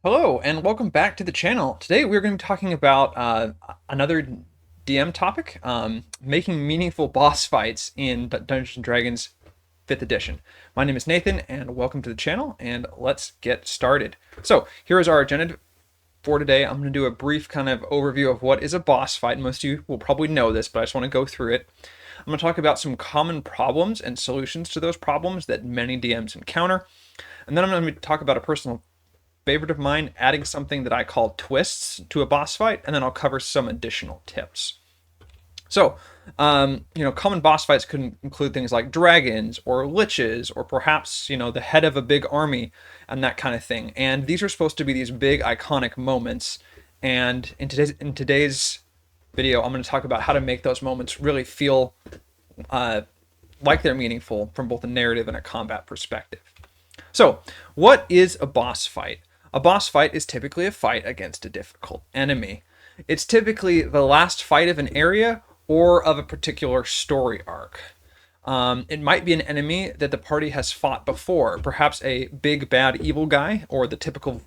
Hello and welcome back to the channel. Today we're going to be talking about another DM topic, making meaningful boss fights in Dungeons and Dragons 5th edition. My name is Nathan and welcome to the channel, and let's get started. So here is our agenda for today. I'm going to do a brief kind of overview of what is a boss fight. Most of you will probably know this, but I just want to go through it. I'm going to talk about some common problems and solutions to those problems that many DMs encounter. And then I'm going to talk about a personal favorite of mine, adding something that I call twists to a boss fight, and then I'll cover some additional tips. So, common boss fights could include things like dragons or liches, or perhaps, the head of a big army and that kind of thing. And these are supposed to be these big iconic moments. And in today's video, I'm going to talk about how to make those moments really feel like they're meaningful from both a narrative and a combat perspective. So, what is a boss fight? A boss fight is typically a fight against a difficult enemy. It's typically the last fight of an area or of a particular story arc. It might be an enemy that the party has fought before, perhaps a big bad evil guy or the typical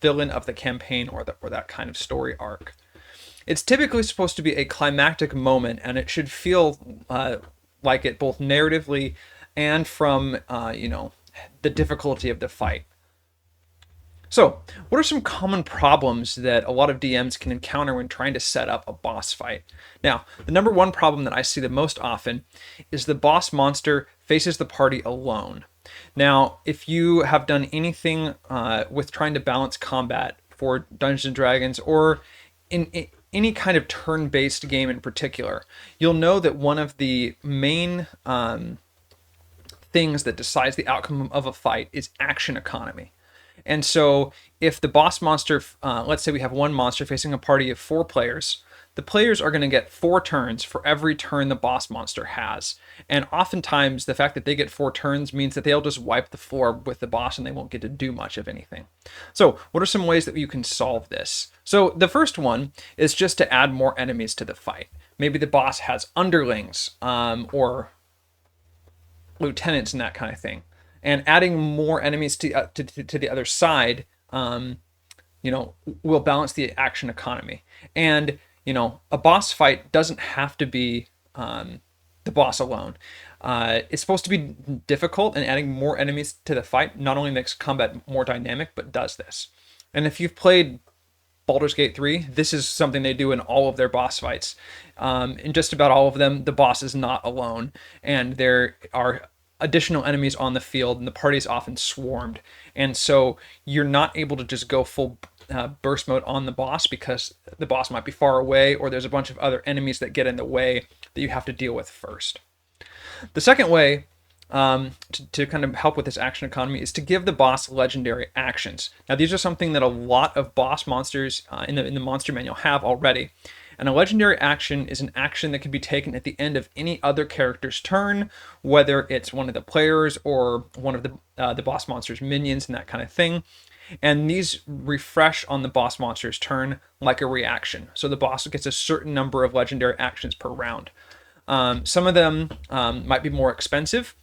villain of the campaign or that kind of story arc. It's typically supposed to be a climactic moment, and it should feel like it both narratively and from the difficulty of the fight. So, what are some common problems that a lot of DMs can encounter when trying to set up a boss fight? Now, the number one problem that I see the most often is the boss monster faces the party alone. Now, if you have done anything with trying to balance combat for Dungeons and Dragons, or in any kind of turn-based game in particular, you'll know that one of the main things that decides the outcome of a fight is action economy. And so if the boss monster, let's say we have one monster facing a party of 4 players, the players are going to get 4 turns for every turn the boss monster has. And oftentimes the fact that they get 4 turns means that they'll just wipe the floor with the boss and they won't get to do much of anything. So what are some ways that you can solve this? So the first one is just to add more enemies to the fight. Maybe the boss has underlings or lieutenants and that kind of thing. And adding more enemies to the other side, will balance the action economy. And a boss fight doesn't have to be the boss alone. It's supposed to be difficult, and adding more enemies to the fight not only makes combat more dynamic, but does this. And if you've played Baldur's Gate 3, this is something they do in all of their boss fights. In just about all of them, the boss is not alone, and there are additional enemies on the field, and the party is often swarmed. And so you're not able to just go full burst mode on the boss because the boss might be far away, or there's a bunch of other enemies that get in the way that you have to deal with first. The second way to kind of help with this action economy is to give the boss legendary actions. Now, these are something that a lot of boss monsters in the monster manual have already. And a legendary action is an action that can be taken at the end of any other character's turn, whether it's one of the players or one of the boss monster's minions and that kind of thing. And these refresh on the boss monster's turn like a reaction. So the boss gets a certain number of legendary actions per round. Some of them might be more expensive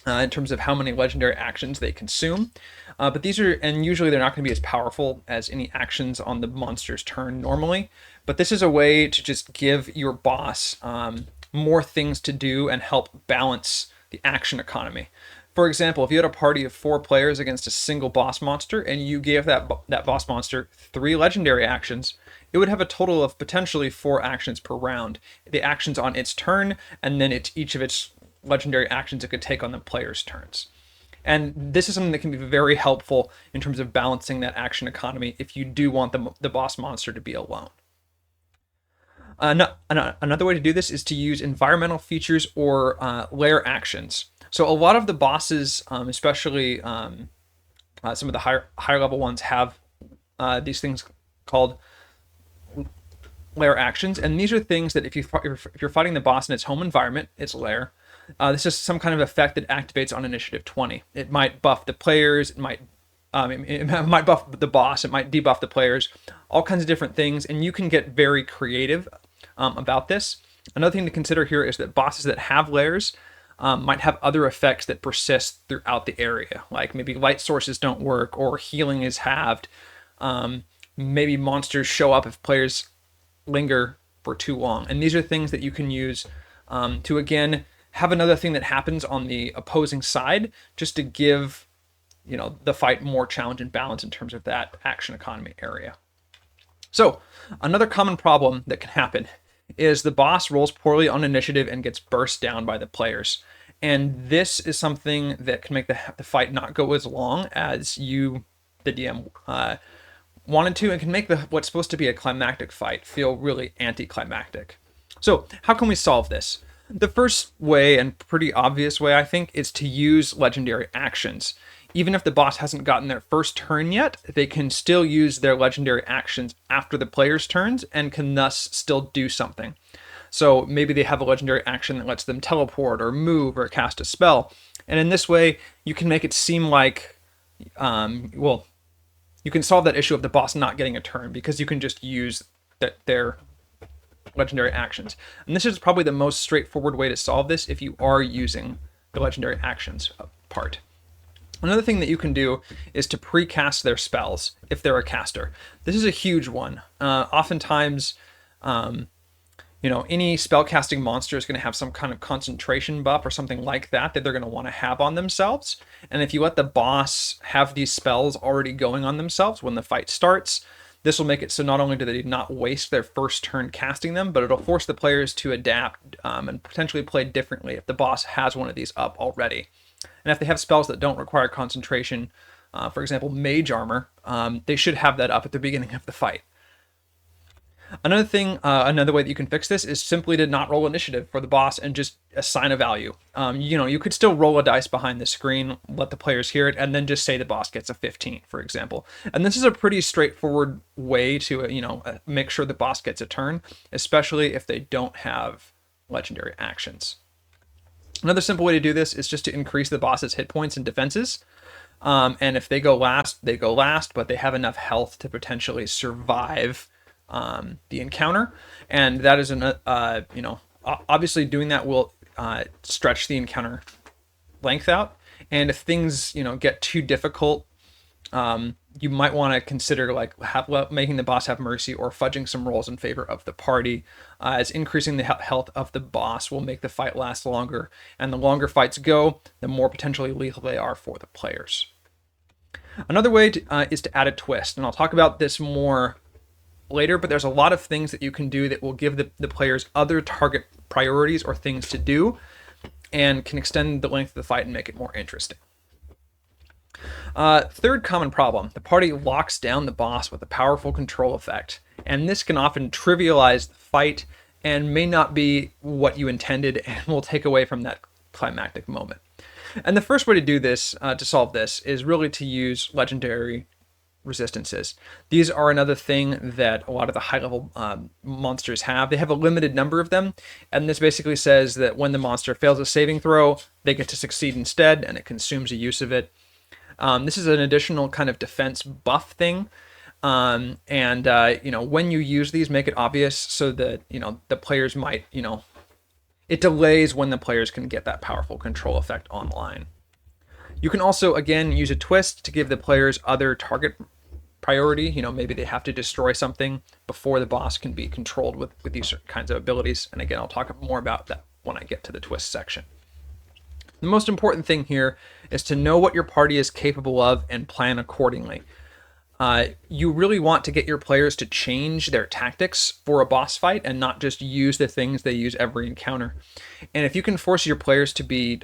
in terms of how many legendary actions they consume. But these are, and usually they're not going to be as powerful as any actions on the monster's turn normally. But this is a way to just give your boss more things to do and help balance the action economy. For example, if you had a party of 4 players against a single boss monster and you gave that boss monster 3 legendary actions, it would have a total of potentially 4 actions per round. The actions on its turn, and then each of its legendary actions it could take on the player's turns. And this is something that can be very helpful in terms of balancing that action economy if you do want the boss monster to be alone. Another way to do this is to use environmental features or lair actions. So a lot of the bosses, especially some of the higher level ones, have these things called lair actions, and these are things that if you're fighting the boss in its home environment, its lair, this is some kind of effect that activates on initiative 20. It might buff the players, it might buff the boss, it might debuff the players, all kinds of different things, and you can get very creative about this. Another thing to consider here is that bosses that have lairs might have other effects that persist throughout the area, like maybe light sources don't work or healing is halved. Maybe monsters show up if players linger for too long. And these are things that you can use to, again, have another thing that happens on the opposing side, just to give the fight more challenge and balance in terms of that action economy area. So another common problem that can happen is the boss rolls poorly on initiative and gets burst down by the players. And this is something that can make the fight not go as long as you, the DM, wanted to, and can make what's supposed to be a climactic fight feel really anticlimactic. So how can we solve this? The first way, and pretty obvious way, I think, is to use legendary actions. Even if the boss hasn't gotten their first turn yet, they can still use their legendary actions after the player's turns and can thus still do something. So maybe they have a legendary action that lets them teleport or move or cast a spell. And in this way, you can make it seem like, you can solve that issue of the boss not getting a turn because you can just use their legendary actions. And this is probably the most straightforward way to solve this if you are using the legendary actions part. Another thing that you can do is to pre-cast their spells if they're a caster. This is a huge one. Oftentimes, any spellcasting monster is going to have some kind of concentration buff or something like that they're going to want to have on themselves. And if you let the boss have these spells already going on themselves when the fight starts, this will make it so not only do they not waste their first turn casting them, but it'll force the players to adapt and potentially play differently if the boss has one of these up already. And if they have spells that don't require concentration, for example, mage armor, they should have that up at the beginning of the fight. Another way that you can fix this is simply to not roll initiative for the boss and just assign a value. You could still roll a dice behind the screen, let the players hear it, and then just say the boss gets a 15, for example. And this is a pretty straightforward way to, make sure the boss gets a turn, especially if they don't have legendary actions. Another simple way to do this is just to increase the boss's hit points and defenses. And if they go last, but they have enough health to potentially survive the encounter. And that is obviously doing that will stretch the encounter length out. And if things, get too difficult, you might want to consider making the boss have mercy or fudging some rolls in favor of the party, as increasing the health of the boss will make the fight last longer. And the longer fights go, the more potentially lethal they are for the players. Another way is to add a twist. And I'll talk about this more later, but there's a lot of things that you can do that will give the players other target priorities or things to do and can extend the length of the fight and make it more interesting. Third common problem, the party locks down the boss with a powerful control effect, and this can often trivialize the fight and may not be what you intended and will take away from that climactic moment. And the first way to do this, to solve this, is really to use legendary resistances. These are another thing that a lot of the high-level monsters have. They have a limited number of them, and this basically says that when the monster fails a saving throw, they get to succeed instead, and it consumes a use of it. This is an additional kind of defense buff thing, when you use these, make it obvious so that the players might it delays when the players can get that powerful control effect online. You can also again use a twist to give the players other target priority. Maybe they have to destroy something before the boss can be controlled with these certain kinds of abilities. And again, I'll talk more about that when I get to the twist section. The most important thing here is to know what your party is capable of and plan accordingly. You really want to get your players to change their tactics for a boss fight and not just use the things they use every encounter. And if you can force your players to be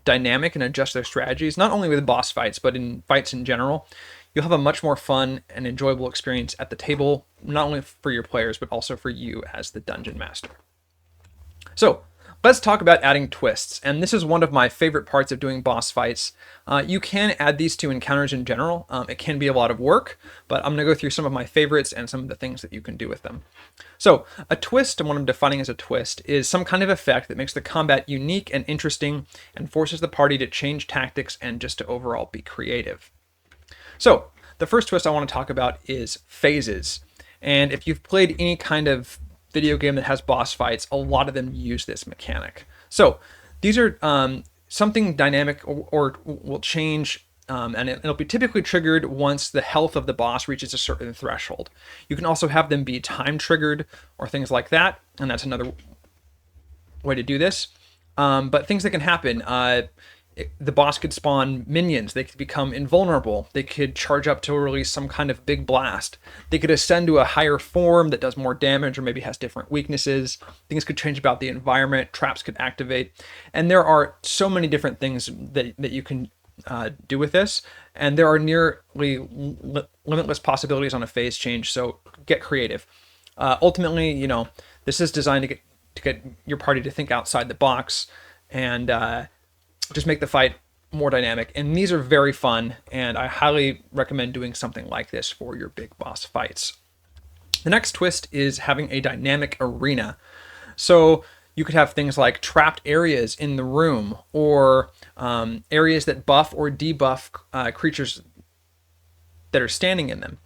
dynamic and adjust their strategies, not only with boss fights, but in fights in general, you'll have a much more fun and enjoyable experience at the table, not only for your players, but also for you as the dungeon master. So, let's talk about adding twists, and this is one of my favorite parts of doing boss fights. You can add these to encounters in general. It can be a lot of work, but I'm going to go through some of my favorites and some of the things that you can do with them. So a twist, and what I'm defining as a twist, is some kind of effect that makes the combat unique and interesting and forces the party to change tactics and just to overall be creative. So the first twist I want to talk about is phases. And if you've played any kind of video game that has boss fights, a lot of them use this mechanic. So These are something dynamic or will change, and it'll be typically triggered once the health of the boss reaches a certain threshold. You can also have them be time triggered or things like that, and that's another way to do this. But things that can happen, the boss could spawn minions. They could become invulnerable. They could charge up to release some kind of big blast. They could ascend to a higher form that does more damage or maybe has different weaknesses. Things could change about the environment. Traps could activate. And there are so many different things that you can do with this. And there are nearly limitless possibilities on a phase change. So get creative. Ultimately, this is designed to get your party to think outside the box and just make the fight more dynamic. And these are very fun, and I highly recommend doing something like this for your big boss fights. The next twist is having a dynamic arena. So you could have things like trapped areas in the room, or areas that buff or debuff creatures that are standing in them.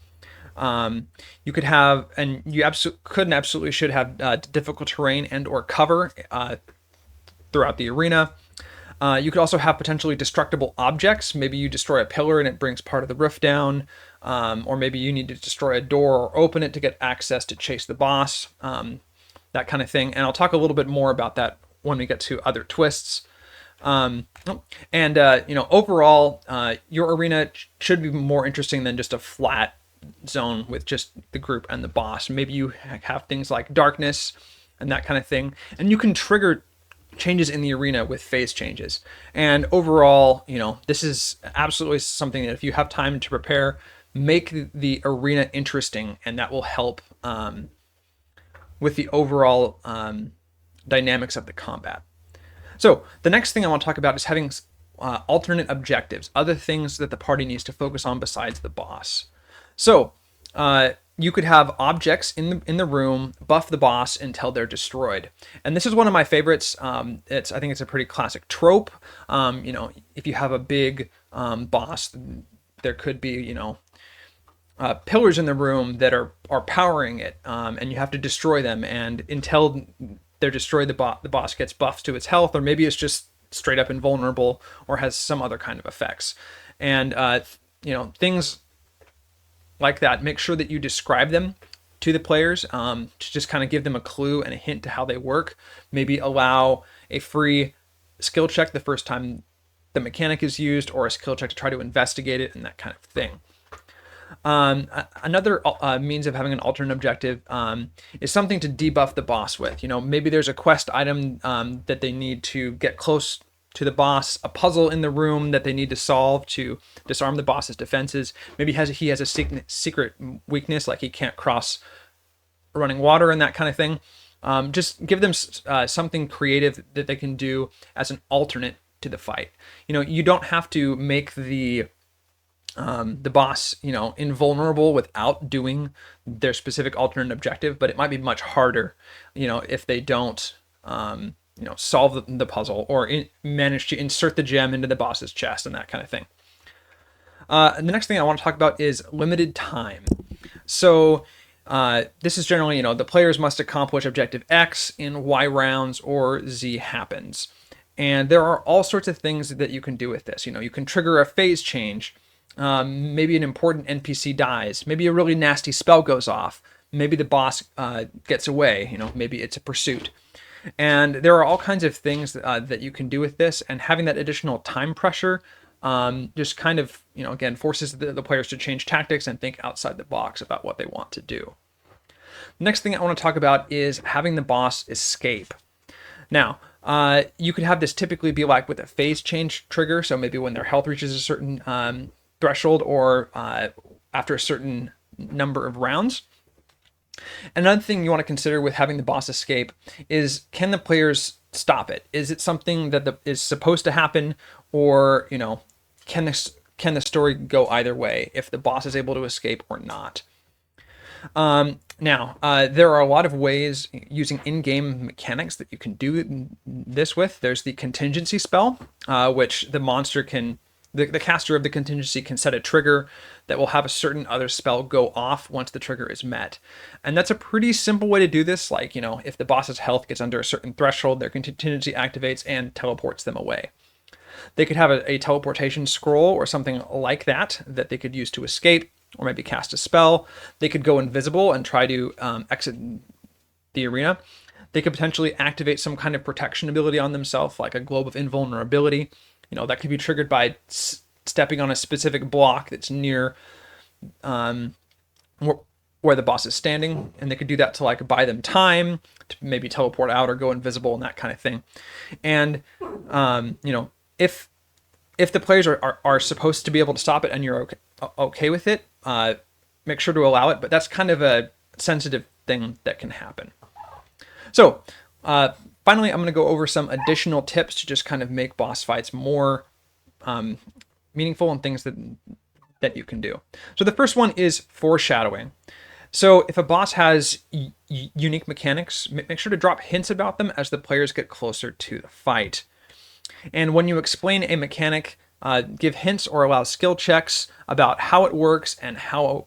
You could have, and you absolutely should have difficult terrain and or cover throughout the arena. You could also have potentially destructible objects. Maybe you destroy a pillar and it brings part of the roof down. Or maybe you need to destroy a door or open it to get access to chase the boss. That kind of thing. And I'll talk a little bit more about that when we get to other twists. Overall, your arena should be more interesting than just a flat zone with just the group and the boss. Maybe you have things like darkness and that kind of thing. And you can trigger changes in the arena with phase changes. And overall, this is absolutely something that if you have time to prepare, make the arena interesting, and that will help with the overall dynamics of the combat. So the next thing I want to talk about is having alternate objectives, other things that the party needs to focus on besides the boss. So you could have objects in the room buff the boss until they're destroyed, and this is one of my favorites. I think it's a pretty classic trope. If you have a big boss, there could be pillars in the room that are powering it, and you have to destroy them. And until they're destroyed, the boss gets buffed to its health, or maybe it's just straight up invulnerable or has some other kind of effects. And things like that, make sure that you describe them to the players to just kind of give them a clue and a hint to how they work. Maybe allow a free skill check the first time the mechanic is used, or a skill check to try to investigate it, and that kind of thing. Another means of having an alternate objective is something to debuff the boss with. Maybe there's a quest item that they need to get close to the boss, a puzzle in the room that they need to solve to disarm the boss's defenses. Maybe he has a secret weakness, like he can't cross running water and that kind of thing. Just give them something creative that they can do as an alternate to the fight. You don't have to make the boss, invulnerable without doing their specific alternate objective, but it might be much harder, if they don't, solve the puzzle or manage to insert the gem into the boss's chest and that kind of thing. The next thing I want to talk about is limited time. So this is generally, the players must accomplish objective X in Y rounds or Z happens. And there are all sorts of things that you can do with this. You can trigger a phase change. Maybe an important NPC dies. Maybe a really nasty spell goes off. Maybe the boss gets away. Maybe it's a pursuit. And there are all kinds of things that you can do with this. And having that additional time pressure just kind of, again, forces the players to change tactics and think outside the box about what they want to do. The next thing I want to talk about is having the boss escape. Now, you could have this typically be like with a phase change trigger. So maybe when their health reaches a certain threshold, or after a certain number of rounds. Another thing you want to consider with having the boss escape is, can the players stop it? Is it something that is supposed to happen, or can the story go either way if the boss is able to escape or not? Now, there are a lot of ways using in-game mechanics that you can do this with. There's the contingency spell, which the monster can The caster of the contingency can set a trigger that will have a certain other spell go off once the trigger is met. And that's a pretty simple way to do this. Like, if the boss's health gets under a certain threshold, their contingency activates and teleports them away. They could have a teleportation scroll or something like that they could use to escape, or maybe cast a spell. They could go invisible and try to exit the arena. They could potentially activate some kind of protection ability on themselves, like a Globe of Invulnerability. That could be triggered by stepping on a specific block that's near where the boss is standing, and they could do that to like buy them time to maybe teleport out or go invisible and that kind of thing. And if the players are supposed to be able to stop it and you're okay with it, make sure to allow it. But that's kind of a sensitive thing that can happen. So finally, I'm going to go over some additional tips to just kind of make boss fights more meaningful and things that you can do. So the first one is foreshadowing. So if a boss has unique mechanics, make sure to drop hints about them as the players get closer to the fight. And when you explain a mechanic, give hints or allow skill checks about how it works and how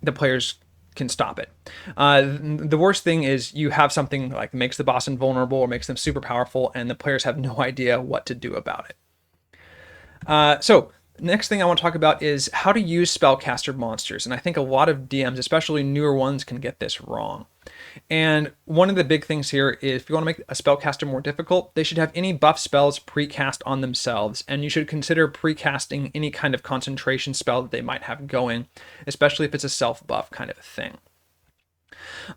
the players can stop it. The worst thing is you have something like makes the boss invulnerable or makes them super powerful, and the players have no idea what to do about it. So next thing I want to talk about is how to use spellcaster monsters. And I think a lot of DMs, especially newer ones, can get this wrong. And one of the big things here is if you want to make a spellcaster more difficult, they should have any buff spells precast on themselves. And you should consider precasting any kind of concentration spell that they might have going, especially if it's a self-buff kind of a thing.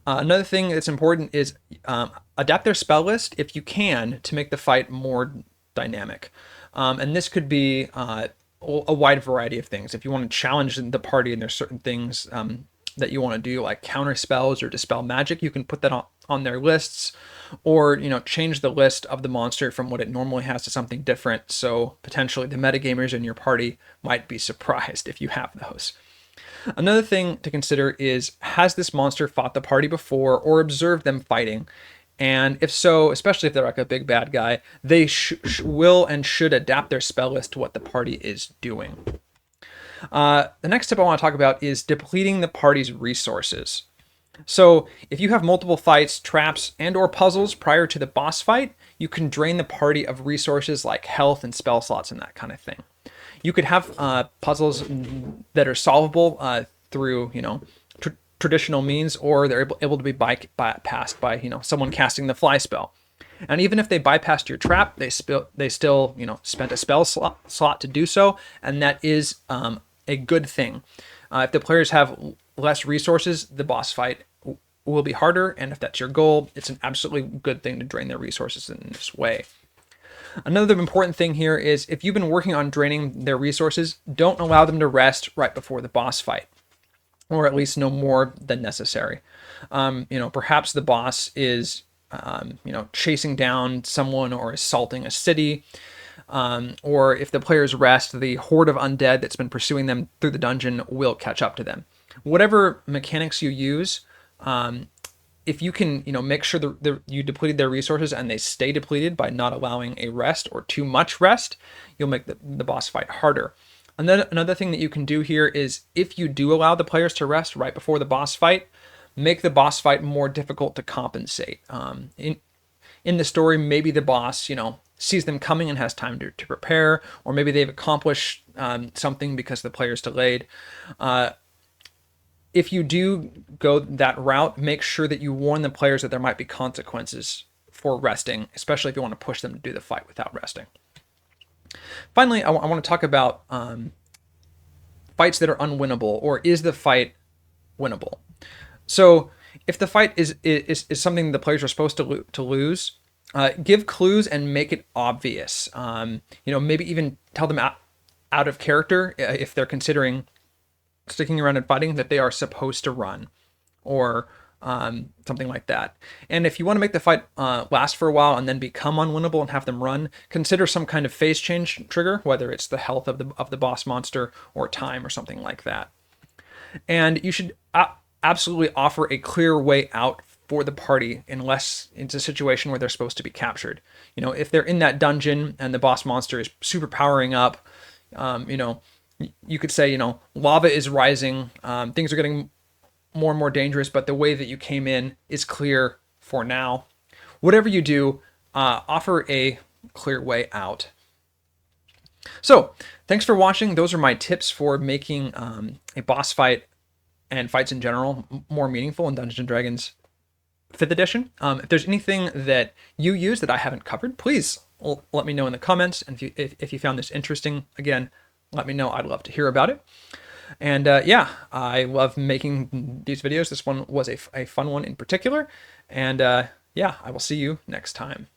Another thing that's important is adapt their spell list if you can to make the fight more dynamic. And this could be a wide variety of things. If you want to challenge the party and there's certain things that you want to do, like counter spells or dispel magic, you can put that on their lists, or change the list of the monster from what it normally has to something different. So potentially the metagamers in your party might be surprised if you have those. Another thing to consider is, has this monster fought the party before or observed them fighting? And if so, especially if they're like a big bad guy, they will and should adapt their spell list to what the party is doing. The next tip I want to talk about is depleting the party's resources. So if you have multiple fights, traps, and or puzzles prior to the boss fight, you can drain the party of resources like health and spell slots and that kind of thing. You could have puzzles that are solvable through, traditional means, or they're able to be bypassed by, someone casting the fly spell. And even if they bypassed your trap, they still, spent a spell slot to do so, and that is a good thing. If the players have less resources, the boss fight will be harder, and if that's your goal, it's an absolutely good thing to drain their resources in this way. Another important thing here is if you've been working on draining their resources, don't allow them to rest right before the boss fight, or at least no more than necessary. Perhaps the boss is chasing down someone or assaulting a city, or if the players rest, the horde of undead that's been pursuing them through the dungeon will catch up to them. Whatever mechanics you use, if you can, make sure that you depleted their resources and they stay depleted by not allowing a rest or too much rest, you'll make the boss fight harder. Another thing that you can do here is, if you do allow the players to rest right before the boss fight, make the boss fight more difficult to compensate. In the story, maybe the boss, sees them coming and has time to prepare, or maybe they've accomplished something because the player's delayed. If you do go that route, make sure that you warn the players that there might be consequences for resting, especially if you want to push them to do the fight without resting. Finally, I want to talk about fights that are unwinnable, or is the fight winnable? So if the fight is something the players are supposed to lose, give clues and make it obvious. Maybe even tell them out of character if they're considering sticking around and fighting, that they are supposed to run, or something like that. And if you want to make the fight last for a while and then become unwinnable and have them run, consider some kind of phase change trigger, whether it's the health of the boss monster or time or something like that. And you should absolutely offer a clear way out for the party unless it's a situation where they're supposed to be captured. You know, if they're in that dungeon and the boss monster is super powering up, you know, you could say, you know, lava is rising, things are getting more and more dangerous, but the way that you came in is clear for now. Whatever you do, offer a clear way out. So thanks for watching. Those are my tips for making a boss fight and fights in general more meaningful in Dungeons & Dragons 5th edition. If there's anything that you use that I haven't covered, please let me know in the comments. And if you found this interesting, again, let me know. I'd love to hear about it. And yeah, I love making these videos. This one was a fun one in particular. And yeah, I will see you next time.